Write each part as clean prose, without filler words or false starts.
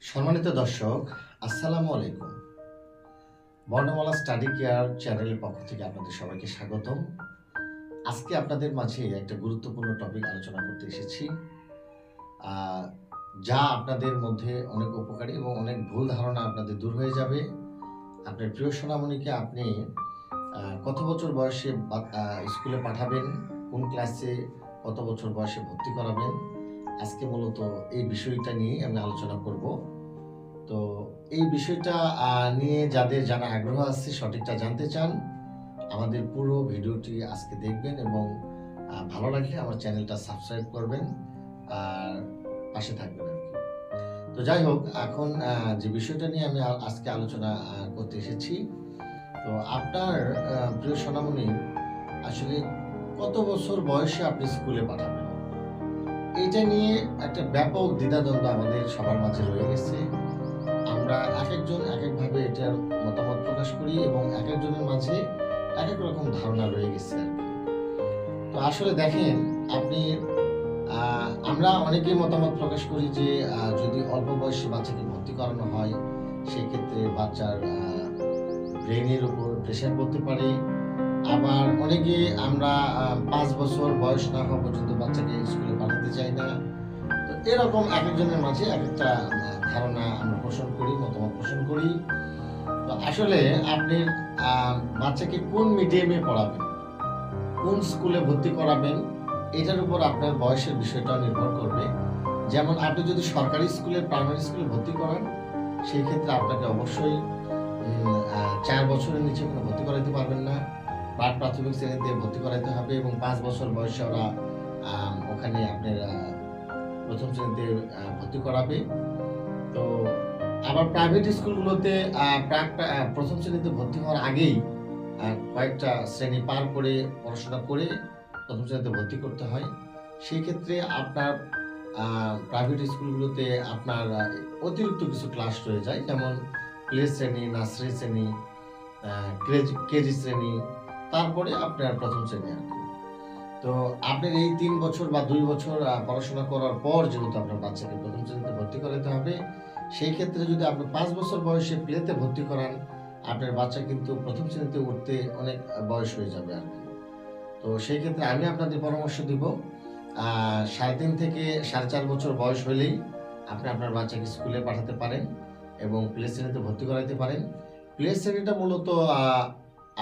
সম্মানিত দর্শক, আসসালামু আলাইকুম। বর্ণমালা স্টাডি কেয়ার চ্যানেলের পক্ষ থেকে আপনাদের সবাইকে স্বাগতম। আজকে আপনাদের মাঝে একটা গুরুত্বপূর্ণ টপিক আলোচনা করতে এসেছি, যা আপনাদের মধ্যে অনেক উপকারী এবং অনেক ভুল ধারণা আপনাদের দূর হয়ে যাবে। আপনার প্রিয় সোনামণিকে আপনি কত বছর বয়সে স্কুলে পাঠাবেন, কোন ক্লাসে কত বছর বয়সে ভর্তি করাবেন, আজকে মূলত এই বিষয়টা নিয়ে আমি আলোচনা করব। তো এই বিষয়টা নিয়ে যাদের জানা আগ্রহ আছে, সঠিকটা জানতে চান, আমাদের পুরো ভিডিওটি আজকে দেখবেন এবং ভালো লাগলে আমার চ্যানেলটা সাবস্ক্রাইব করবেন আর পাশে থাকবেন আর কি। তো যাই হোক, এখন যে বিষয়টা নিয়ে আমি আজকে আলোচনা করতে এসেছি, তো আপনার প্রিয় সোনামণি আসলে কত বছর বয়সে আপনি স্কুলে পাঠাবেন, এটা নিয়ে একটা ব্যাপক দ্বিধাদ্বন্দ্ব আমাদের সবার মাঝে রয়ে গেছে। আমরা এক একজন এক একভাবে এটার মতামত প্রকাশ করি এবং এক একজনের মাঝে এক এক রকম ধারণা রয়ে গেছে আর কি। তো আসলে দেখেন আপনি, আমরা অনেকেই মতামত প্রকাশ করি যে যদি অল্প বয়সী বাচ্চাকে ভর্তি করানো হয়, সেই ক্ষেত্রে বাচ্চার ব্রেনের উপর প্রেশার পড়তে পারে। আবার অনেকে আমরা 5 বছর বয়স না হওয়া পর্যন্ত বাচ্চাকে স্কুলে পাঠাতে চাই না। তো এরকম এক একজনের মাঝে এক একটা ধারণা আমরা পোষণ করি, মতামত পোষণ করি। তো আসলে আপনি বাচ্চাকে কোন মিডিয়ামে পড়াবেন, কোন স্কুলে ভর্তি করাবেন, এটার উপর আপনার বয়সের বিষয়টা নির্ভর করবে। যেমন আপনি যদি সরকারি স্কুলে, প্রাইমারি স্কুলে ভর্তি করান, সেই ক্ষেত্রে আপনাকে অবশ্যই 4 বছরের নিচে কোনো ভর্তি করাইতে পারবেন না। প্রাথমিক শ্রেণীতে ভর্তি করাইতে হবে এবং 5 বছর বয়সে ওরা ওখানে আপনার প্রথম শ্রেণীতে ভর্তি করাবে। তো আবার প্রাইভেট স্কুলগুলোতে প্রথম শ্রেণীতে ভর্তি হওয়ার আগেই কয়েকটা শ্রেণী পার করে পড়াশোনা করে প্রথম শ্রেণীতে ভর্তি করতে হয়। সেই ক্ষেত্রে আপনার প্রাইভেট স্কুলগুলোতে আপনার অতিরিক্ত কিছু ক্লাস রয়ে যায়, যেমন প্লে শ্রেণী, নার্সারি শ্রেণী, কেজি শ্রেণী, তারপরে আপনার প্রথম শ্রেণী আর কি। তো আপনার এই 3 বছর বা 2 বছর পড়াশোনা করার পর যেহেতু আপনার বাচ্চাকে প্রথম শ্রেণীতে ভর্তি করাতে হবে, সেই ক্ষেত্রে যদি আপনি 5 বছর বয়সে প্লেতে ভর্তি করান, আপনার বাচ্চা কিন্তু প্রথম শ্রেণীতে উঠতে অনেক বয়স হয়ে যাবে আর কি। তো সেই ক্ষেত্রে আমি আপনাদের পরামর্শ দিব 3.5 থেকে 4.5 বছর বয়স হলেই আপনি আপনার বাচ্চাকে স্কুলে পাঠাতে পারেন এবং প্লে শ্রেণীতে ভর্তি করাইতে পারেন। প্লে শ্রেণীটা মূলত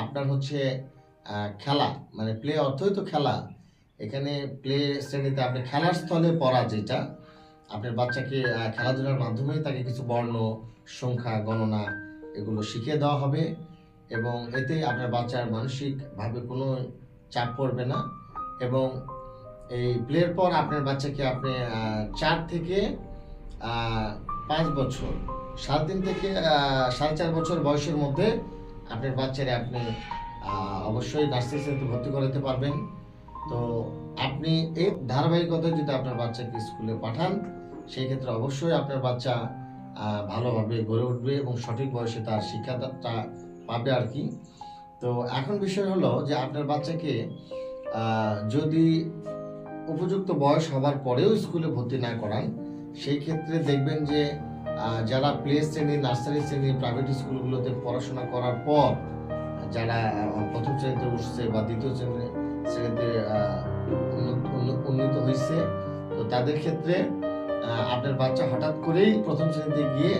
আপনার হচ্ছে খেলা, মানে প্লে অর্থই তো খেলা। এখানে প্লে শ্রেণীতে আপনি খেলার স্থলে পড়া, যেটা আপনার বাচ্চাকে খেলাধুলার মাধ্যমে তাকে কিছু বর্ণ, সংখ্যা, গণনা এগুলো শিখিয়ে দেওয়া হবে এবং এতে আপনার বাচ্চার মানসিকভাবে কোনো চাপ পড়বে না। এবং এই প্লের পর আপনার বাচ্চাকে আপনি 4 থেকে 5 বছর, 3.5 থেকে 4.5 বছর বয়সের মধ্যে আপনার বাচ্চারে আপনি অবশ্যই নার্সারি শ্রেণীতে ভর্তি করাতে পারবেন। তো আপনি এই ধারাবাহিকতায় যদি আপনার বাচ্চাকে স্কুলে পাঠান, সেই ক্ষেত্রে অবশ্যই আপনার বাচ্চা ভালোভাবে গড়ে উঠবে এবং সঠিক বয়সে তার শিক্ষাটা পাবে আর কি। তো এখন বিষয় হলো যে আপনার বাচ্চাকে যদি উপযুক্ত বয়স হওয়ার পরেও স্কুলে ভর্তি না করান, সেই ক্ষেত্রে দেখবেন যে যারা প্লে শ্রেণী, নার্সারি শ্রেণী, প্রাইভেট স্কুলগুলোতে পড়াশোনা করার পর যারা প্রথম শ্রেণীতে উঠছে বা দ্বিতীয় শ্রেণীতে উন্নীত হয়েছে, তো তাদের ক্ষেত্রে আপনার বাচ্চা হঠাৎ করেই প্রথম শ্রেণীতে গিয়ে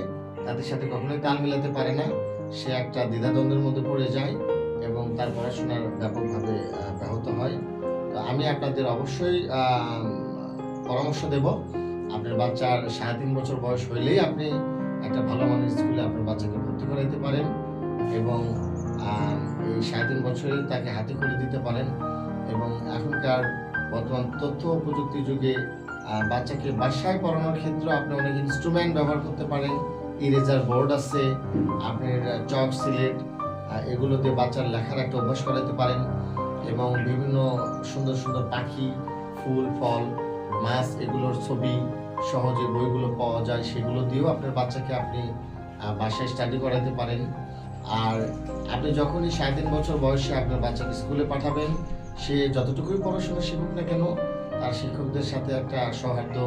তাদের সাথে কখনোই তাল মিলাতে পারে না। সে একটা দ্বিধাদ্বন্দ্বের মধ্যে পড়ে যায় এবং তার পড়াশোনার ব্যাপকভাবে ব্যাহত হয়। তো আমি আপনাদের অবশ্যই পরামর্শ দেব, আপনার বাচ্চার 3.5 বছর বয়স হইলেই আপনি একটা ভালো মানের স্কুলে আপনার বাচ্চাকে ভর্তি করাইতে পারেন এবং এই 3.5 বছরে তাকে হাতে করে দিতে পারেন। এবং এখনকার বর্তমান তথ্য ও প্রযুক্তি যুগে বাচ্চাকে বাসায় পড়ানোর ক্ষেত্রে আপনি অনেক ইনস্ট্রুমেন্ট ব্যবহার করতে পারেন। ইরেজার বোর্ড আছে, আপনার চক, সিলেট, এগুলোতে বাচ্চার লেখার একটা অভ্যাস করাতে পারেন এবং বিভিন্ন সুন্দর সুন্দর পাখি, ফুল, ফল, মাছ, এগুলোর ছবি সহজে বইগুলো পাওয়া যায়, সেগুলো দিয়েও আপনার বাচ্চাকে আপনি বাসায় স্টাডি করাতে পারেন। আর আপনি যখনই 3.5 বছর বয়সে আপনার বাচ্চাকে স্কুলে পাঠাবেন, সে যতটুকুই পড়াশোনা শিখুক না কেন, তার শিক্ষকদের সাথে একটা সৌহার্দ্য,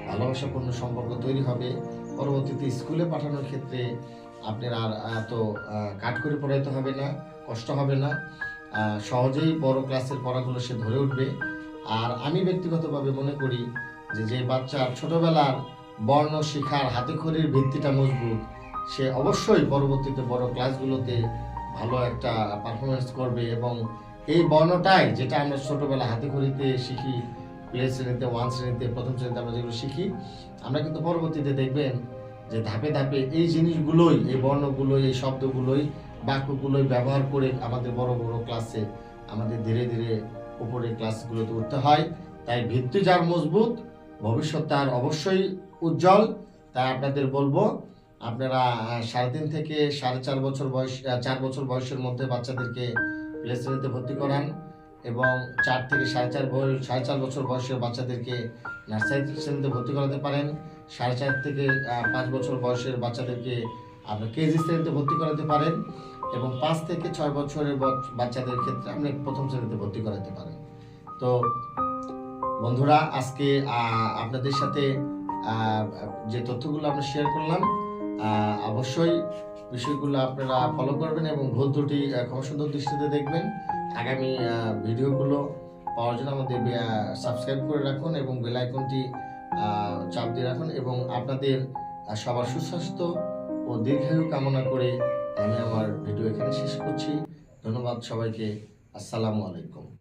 ভালোবাসাপূর্ণ সম্পর্ক তৈরি হবে। পরবর্তীতে স্কুলে পাঠানোর ক্ষেত্রে আপনার আর এত কাট করে পড়াইতে হবে না, কষ্ট হবে না, সহজেই বড় ক্লাসের পড়াগুলো সে ধরে উঠবে। আর আমি ব্যক্তিগতভাবে মনে করি যে বাচ্চার ছোটবেলার বর্ণ শিখার হাতেখড়ির ভিত্তিটা মজবুত, সে অবশ্যই পরবর্তীতে বড় ক্লাসগুলোতে ভালো একটা পারফরমেন্স করবে। এবং এই বর্ণটাই যেটা আমরা ছোটবেলা হাতেখড়িতে শিখি, প্লে শ্রেণীতে, 1 শ্রেণীতে, প্রথম শ্রেণীতে আমরা যেগুলো শিখি, আমরা কিন্তু পরবর্তীতে দেখবেন যে ধাপে ধাপে এই জিনিসগুলোই, এই বর্ণগুলোই, এই শব্দগুলোই, বাক্যগুলোই ব্যবহার করে আমাদের বড় বড় ক্লাসে আমাদের ধীরে ধীরে উপরের ক্লাসগুলোতে উঠতে হয়। তাই ভিত্তি যার মজবুত, ভবিষ্যৎ তার অবশ্যই উজ্জ্বল। তাই আপনাদের বলবো, আপনারা 3.5 থেকে 4.5 বছর বয়স, 4 বছর বয়সের মধ্যে বাচ্চাদেরকে প্লে শ্রেণীতে ভর্তি করান, এবং 4 থেকে 4.5 বছর বয়সের বাচ্চাদেরকে নার্সারি শ্রেণীতে ভর্তি করাতে পারেন। 4.5 থেকে 5 বছর বয়সের বাচ্চাদেরকে আপনি কেজি শ্রেণীতে ভর্তি করাতে পারেন, এবং 5 থেকে 6 বছরের বাচ্চাদের ক্ষেত্রে আপনি প্রথম শ্রেণীতে ভর্তি করাতে পারেন। তো বন্ধুরা, আজকে আপনাদের সাথে যে তথ্যগুলো আমরা শেয়ার করলাম, অবশ্যই বিষয়গুলো আপনারা ফলো করবেন এবং ভুল ত্রুটি ক্ষমা সুন্দর দৃষ্টিতে দেখবেন। আগামী ভিডিওগুলো পাওয়ার জন্য আমাদের সাবস্ক্রাইব করে রাখুন এবং বেল আইকনটি চাপ দিয়ে রাখুন। এবং আপনাদের সবার সুস্বাস্থ্য ও দীর্ঘায়ু কামনা করে আমি আমার ভিডিও এখানে শেষ করছি। ধন্যবাদ সবাইকে। আসসালামু আলাইকুম।